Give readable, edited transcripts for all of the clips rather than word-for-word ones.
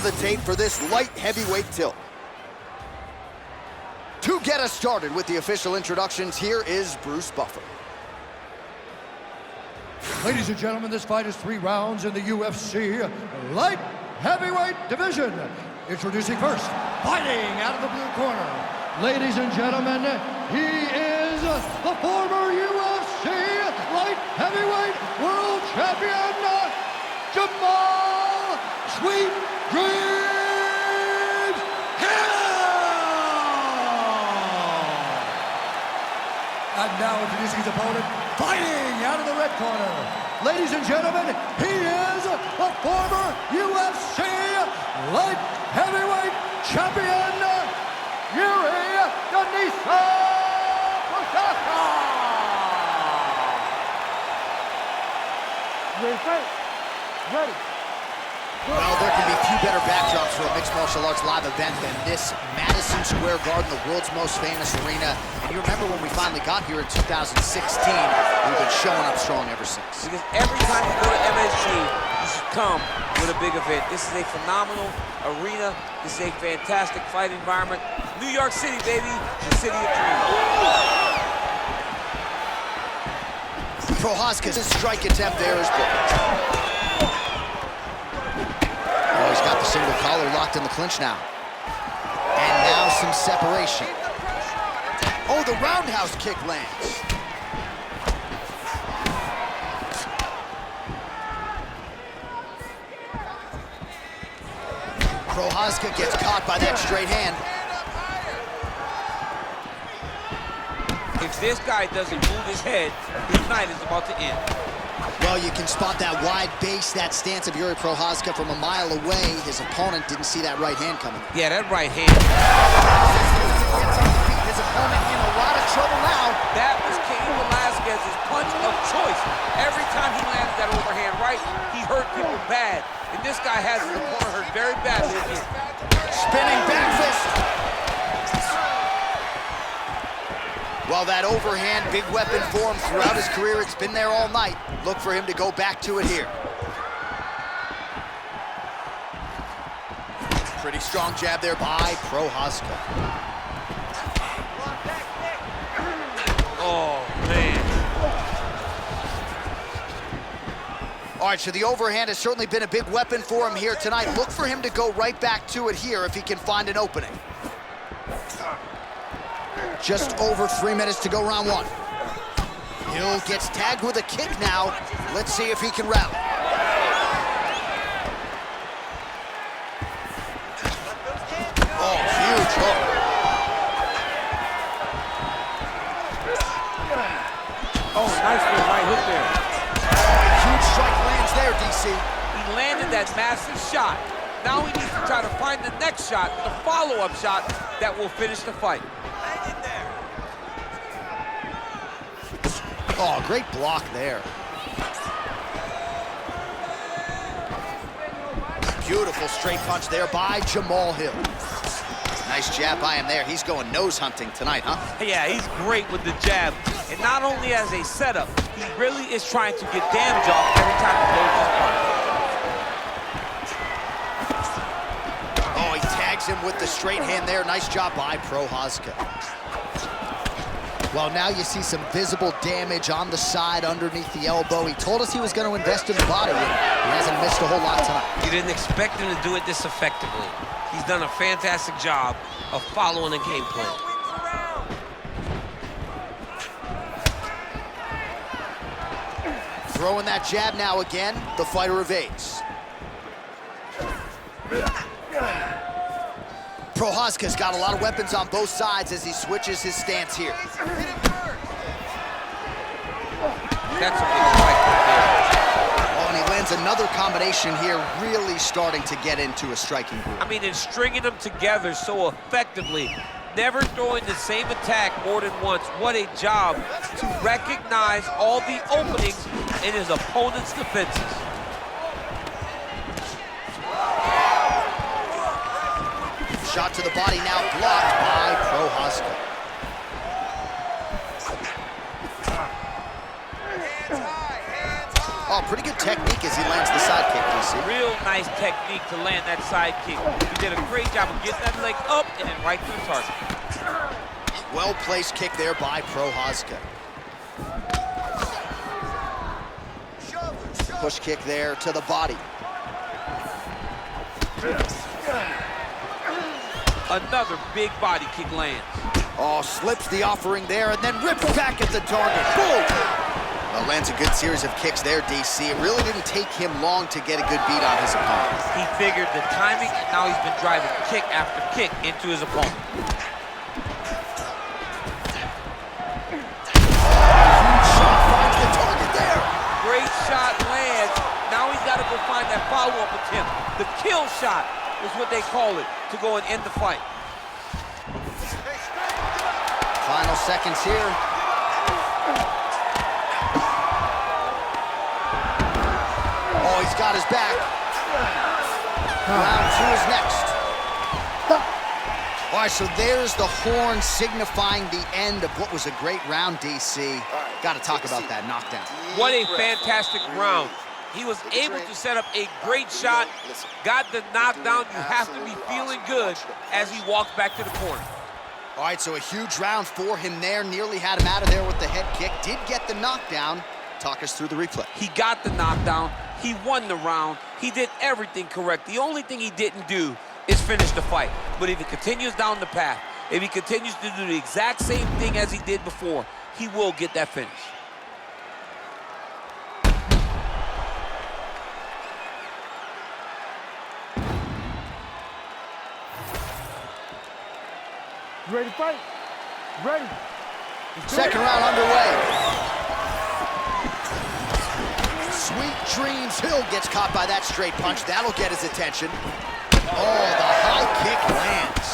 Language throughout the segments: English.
the tape for this light heavyweight tilt. To get us started with the official introductions, here is Bruce Buffer. Ladies and gentlemen, this fight is 3 rounds in the UFC light heavyweight division. Introducing first, fighting out of the blue corner. Ladies and gentlemen, he is the former UFC light heavyweight world champion, Jamahal Sweet Dreams Hill! And now introducing his opponent, fighting out of the red corner. Ladies and gentlemen, he is the former UFC light heavyweight champion, Jiri Prochazka! Ready. Well, there can be few better backdrops for a mixed martial arts live event than this Madison Square Garden, the world's most famous arena. And you remember when we finally got here in 2016, we've been showing up strong ever since. Because every time you go to MSG, you should come with a big event. This is a phenomenal arena. This is a fantastic fight environment. New York City, baby, the city of dreams. Prochazka's strike attempt there is blocked. Oh, he's got the single collar locked in the clinch now. And now some separation. Oh, the roundhouse kick lands. Prochazka gets caught by that straight hand. If this guy doesn't move his head, his night is about to end. Well, you can spot that wide base, that stance of Jiri Prochazka from a mile away. His opponent didn't see that right hand coming. Yeah, that right hand. His opponent in a lot of trouble now. That was Cain Velasquez's punch of choice. Every time he landed that overhand right, he hurt people bad. And this guy has his opponent hurt very badly again. Spinning back fist. Well, that overhand big weapon for him throughout his career. It's been there all night. Look for him to go back to it here. Pretty strong jab there by Prochazka. Oh, man. All right, so the overhand has certainly been a big weapon for him here tonight. Look for him to go right back to it here if he can find an opening. Just over 3 minutes to go round 1. Hill gets tagged with a kick now. Let's see if he can rally. Oh, huge hook. Oh, nice little right hook there. Huge strike lands there, DC. He landed that massive shot. Now he needs to try to find the next shot, the follow-up shot that will finish the fight. Oh, great block there. Beautiful straight punch there by Jamahal Hill. Nice jab by him there. He's going nose hunting tonight, huh? Yeah, he's great with the jab. And not only as a setup, he really is trying to get damage off every time he throws his punch. Oh, he tags him with the straight hand there. Nice job by Prochazka. Well, now you see some visible damage on the side underneath the elbow. He told us he was going to invest in the body, and he hasn't missed a whole lot tonight. You didn't expect him to do it this effectively. He's done a fantastic job of following the game plan. Throwing that jab now again, the fighter evades. Prochazka's got a lot of weapons on both sides as he switches his stance here. That's a big strike right there. Oh, and he lands another combination here, really starting to get into a striking groove. I mean, and stringing them together so effectively, never throwing the same attack more than once. What a job to recognize all the openings in his opponent's defenses. Shot to the body now blocked by Prochazka. overall, pretty good technique as he lands the side kick, DC. Real nice technique to land that side kick. He did a great job of getting that leg up and then right to the target. Well-placed kick there by Prochazka. Push kick there to the body. Another big body kick lands. Oh, slips the offering there and then rips back at the target. Boom! Well, lands a good series of kicks there, DC. It really didn't take him long to get a good beat on his opponent. He figured the timing, and now he's been driving kick after kick into his opponent. Huge shot finds the target there. Great shot lands. Now he's got to go find that follow-up attempt. The kill shot is what they call it, to go and end the fight. Final seconds here. Oh, he's got his back. Round 2 is next. All right, so there's the horn signifying the end of what was a great round, DC. Got to talk about that knockdown. What a fantastic round. He was able to set up a great shot, got the knockdown. You have to be feeling good as he walks back to the corner. All right, so a huge round for him there. Nearly had him out of there with the head kick. Did get the knockdown. Talk us through the replay. He got the knockdown. He won the round. He did everything correct. The only thing he didn't do is finish the fight. But if he continues down the path, if he continues to do the exact same thing as he did before, he will get that finish. You ready to fight? Ready. Second round underway. Sweet dreams. Hill gets caught by that straight punch. That'll get his attention. Oh, the high kick lands.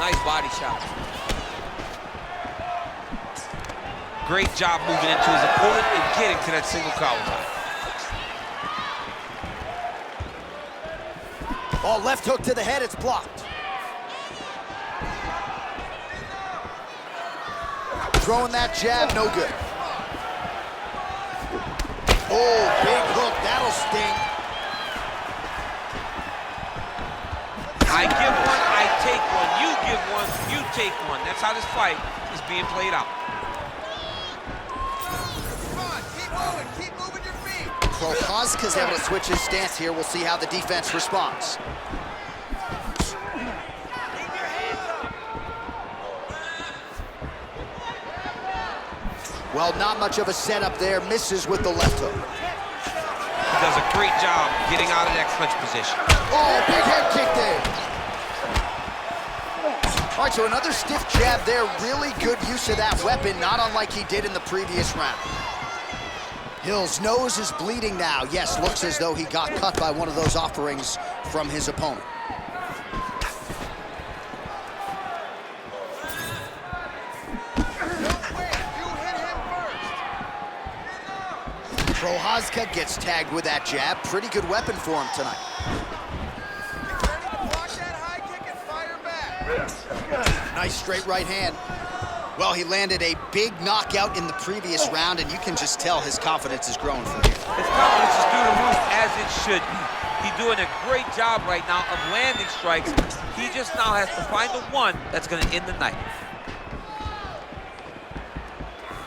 Nice body shot. Great job moving into his opponent and getting to that single collar tie. Oh, left hook to the head, it's blocked. Throwing that jab, no good. Oh, big hook, that'll sting. I give one, I take one. You give one, you take one. That's how this fight is being played out. Come on, keep moving your feet. Prochazka's able to switch his stance here. We'll see how the defense responds. Well, not much of a setup there. Misses with the left hook. He does a great job getting out of that clinch position. Oh, big head kick there. All right, so another stiff jab there. Really good use of that weapon, not unlike he did in the previous round. Hill's nose is bleeding now. Yes, looks as though he got cut by one of those offerings from his opponent. Prochazka gets tagged with that jab. Pretty good weapon for him tonight. Get ready to block that high kick and fire back. Nice straight right hand. Well, he landed a big knockout in the previous round, and you can just tell his confidence is growing from here. His confidence is through the roof, as it should be. He's doing a great job right now of landing strikes. He just now has to find the one that's going to end the night.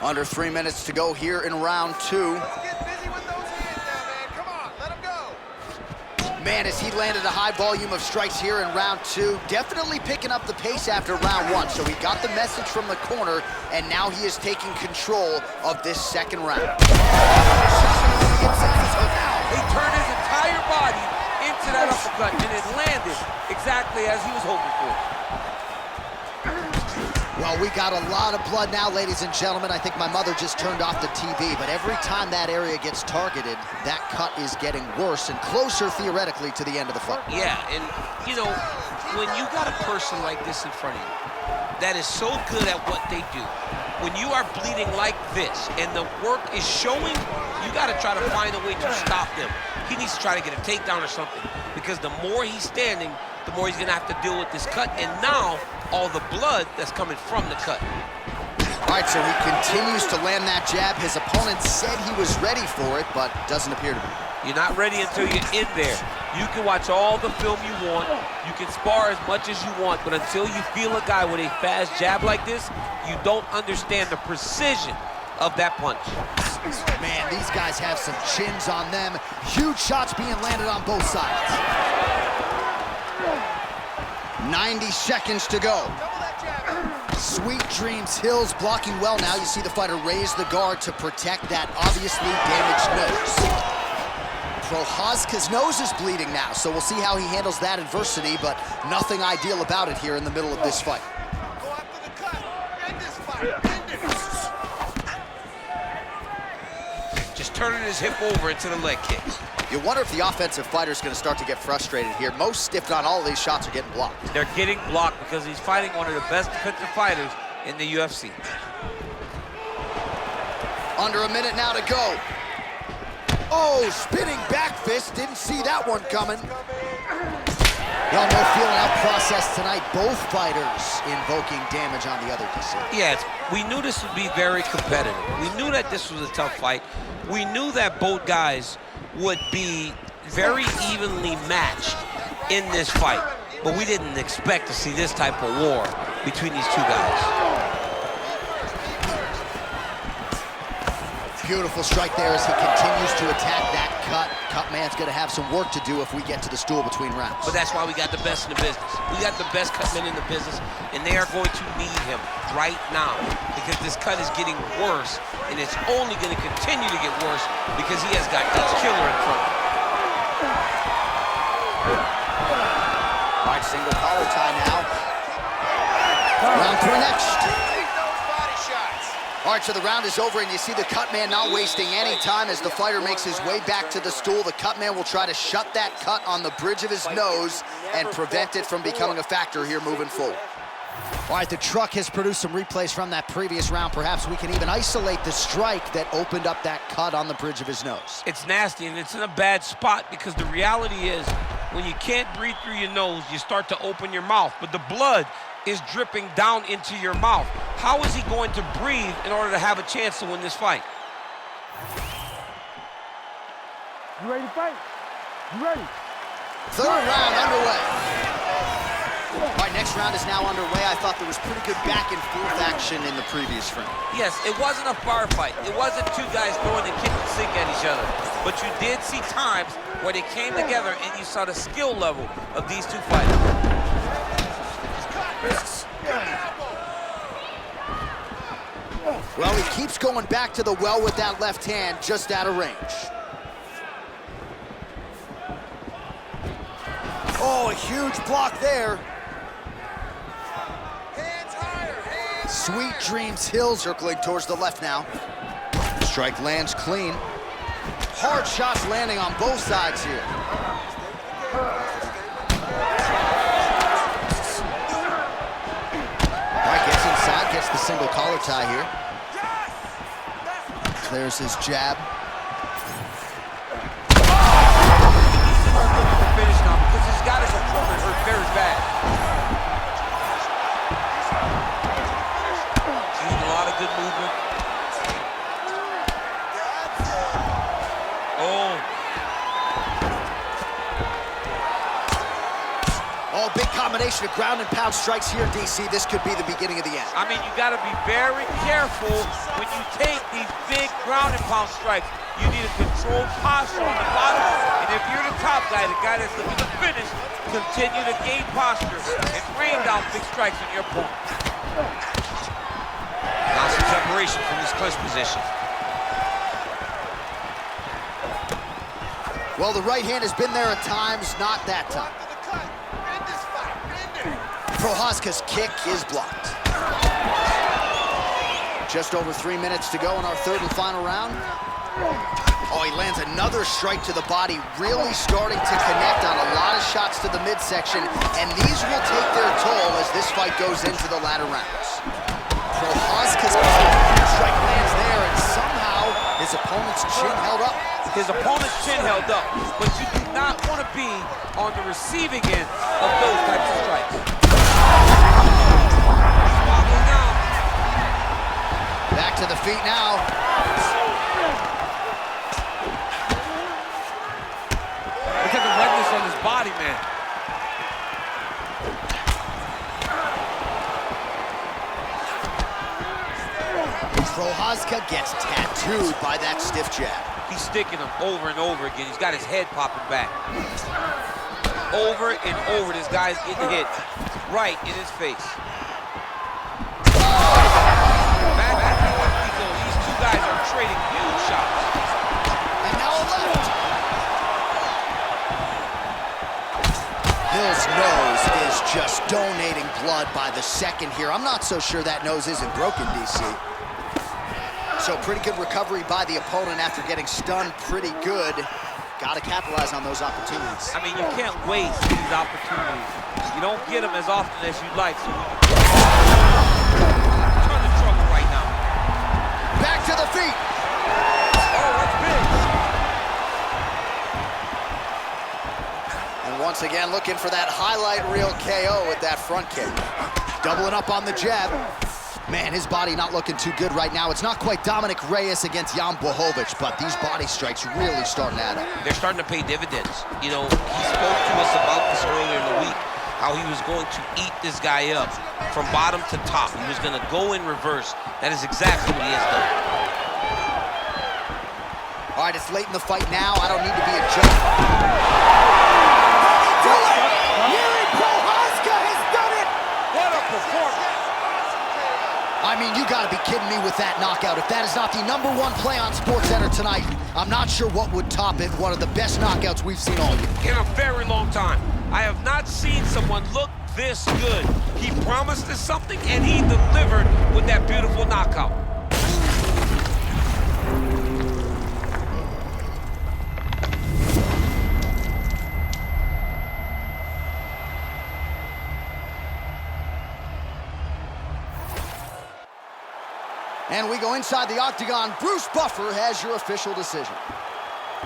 Under 3 minutes to go here in round 2. Let's get busy with those hands now, man. Come on, let him go. Man, as he landed a high volume of strikes here in round 2, definitely picking up the pace after round 1. So he got the message from the corner, and now he is taking control of this second round. He turned his entire body into that uppercut, and it landed exactly as he was hoping for. Well, we got a lot of blood now, ladies and gentlemen. I think my mother just turned off the TV, but every time that area gets targeted, that cut is getting worse and closer, theoretically, to the end of the fight. Yeah, and, you know, when you got a person like this in front of you that is so good at what they do, when you are bleeding like this and the work is showing, you got to try to find a way to stop them. He needs to try to get a takedown or something, because the more he's standing, the more he's going to have to deal with this cut, and now all the blood that's coming from the cut. All right, so he continues to land that jab. His opponent said he was ready for it, but doesn't appear to be. You're not ready until you're in there. You can watch all the film you want. You can spar as much as you want, but until you feel a guy with a fast jab like this, you don't understand the precision of that punch. Man, these guys have some chins on them. Huge shots being landed on both sides. 90 seconds to go. Sweet Dreams Hills blocking well now. You see the fighter raise the guard to protect that obviously damaged nose. Prochazka's nose is bleeding now, so we'll see how he handles that adversity, but nothing ideal about it here in the middle of this fight. Go after the cut. End this fight. End it. Just turning his hip over into the leg kick. You wonder if the offensive fighter's going to start to get frustrated here. Most, if not all, of these shots are getting blocked. They're getting blocked because he's fighting one of the best defensive fighters in the UFC. Under a minute now to go. Oh, spinning back fist. Didn't see that one coming. Y'all know feeling out process tonight. Both fighters invoking damage on the other DC. Yes, we knew this would be very competitive. We knew that this was a tough fight. We knew that both guys would be very evenly matched in this fight. But we didn't expect to see this type of war between these two guys. Beautiful strike there as he continues to attack that cut. Cut man's going to have some work to do if we get to the stool between rounds. But that's why we got the best in the business. We got the best cut men in the business, and they are going to need him right now because this cut is getting worse, and it's only going to continue to get worse because he has got each killer in front of him. All right, single collar tie now. Round three next. All right, so the round is over, and you see the cut man not wasting any time as the fighter makes his way back to the stool. The cut man will try to shut that cut on the bridge of his nose and prevent it from becoming a factor here moving forward. All right, the truck has produced some replays from that previous round. Perhaps we can even isolate the strike that opened up that cut on the bridge of his nose. It's nasty, and it's in a bad spot because the reality is when you can't breathe through your nose, you start to open your mouth, but the blood is dripping down into your mouth. How is he going to breathe in order to have a chance to win this fight? You ready to fight? You ready? Third round underway. All right, next round is now underway. I thought there was pretty good back and forth action in the previous round. Yes, it wasn't a bar fight. It wasn't two guys throwing the kitchen sink at each other. But you did see times where they came together and you saw the skill level of these two fighters. Well, he keeps going back to the well with that left hand, just out of range. Oh, a huge block there. Hands higher, hands Sweet Dreams Hill circling towards the left now. Strike lands clean. Hard shots landing on both sides here. All right, gets inside, gets the single collar tie here. There's his jab. Finish now because he's got his opponent hurt very bad. Using a lot of good movement. Oh, big combination of ground and pound strikes here, DC. This could be the beginning of the end. I mean, you got to be very careful when you take these big ground and pound strikes. You need a controlled posture on the bottom. And if you're the top guy, the guy that's looking to finish, continue to gain posture and rain down big strikes on your opponent. Now some separation from this clinch position. Well, the right hand has been there at times, not that time. Prochazka's kick is blocked. Just over 3 minutes to go in our third and final round. Oh, he lands another strike to the body, really starting to connect on a lot of shots to the midsection, and these will take their toll as this fight goes into the latter rounds. Prochazka's strike lands there, and somehow his opponent's chin held up. His opponent's chin held up, but you do not want to be on the receiving end of those types of strikes. Back to the feet now. Look at the redness on his body, man. Prochazka gets tattooed by that stiff jab. He's sticking him over and over again. He's got his head popping back. Over and over, this guy's getting hit right in his face. Back and forth we go. These two guys are trading huge shots. And now a left. Hill's nose is just donating blood by the second here. I'm not so sure that nose isn't broken, DC. So pretty good recovery by the opponent after getting stunned pretty good. Got to capitalize on those opportunities. I mean, you can't waste these opportunities. You don't get them as often as you'd like, so turn the trouble right now. Back to the feet. Oh, that's big. And once again, looking for that highlight reel KO with that front kick. Doubling up on the jab. Man, his body not looking too good right now. It's not quite Dominic Reyes against Jan Blachowicz, but these body strikes really starting to add up. They're starting to pay dividends. You know, he spoke to us about this earlier in the week, how he was going to eat this guy up from bottom to top. He was going to go in reverse. That is exactly what he has done. All right, it's late in the fight now. I don't need to be a judge. Jiri Prochazka has done it! What a performance! I mean, you gotta be kidding me with that knockout. If that is not the #1 play on SportsCenter tonight, I'm not sure what would top it. One of the best knockouts we've seen all year. In a very long time. I have not seen someone look this good. He promised us something, and he delivered with that beautiful knockout. And we go inside the octagon. Bruce Buffer has your official decision.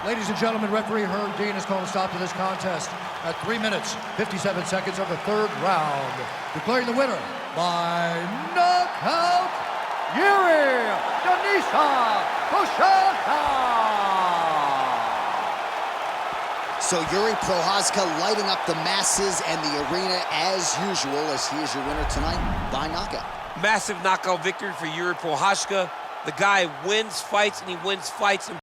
Ladies and gentlemen, referee Herb Dean has called a stop to this contest at 3 minutes, 57 seconds of the third round. Declaring the winner by knockout, Jiri Prochazka. So Jiri Prochazka lighting up the masses and the arena as usual, as he is your winner tonight by knockout. Massive knockout victory for Jiri Prochazka. The guy wins fights, and he wins fights in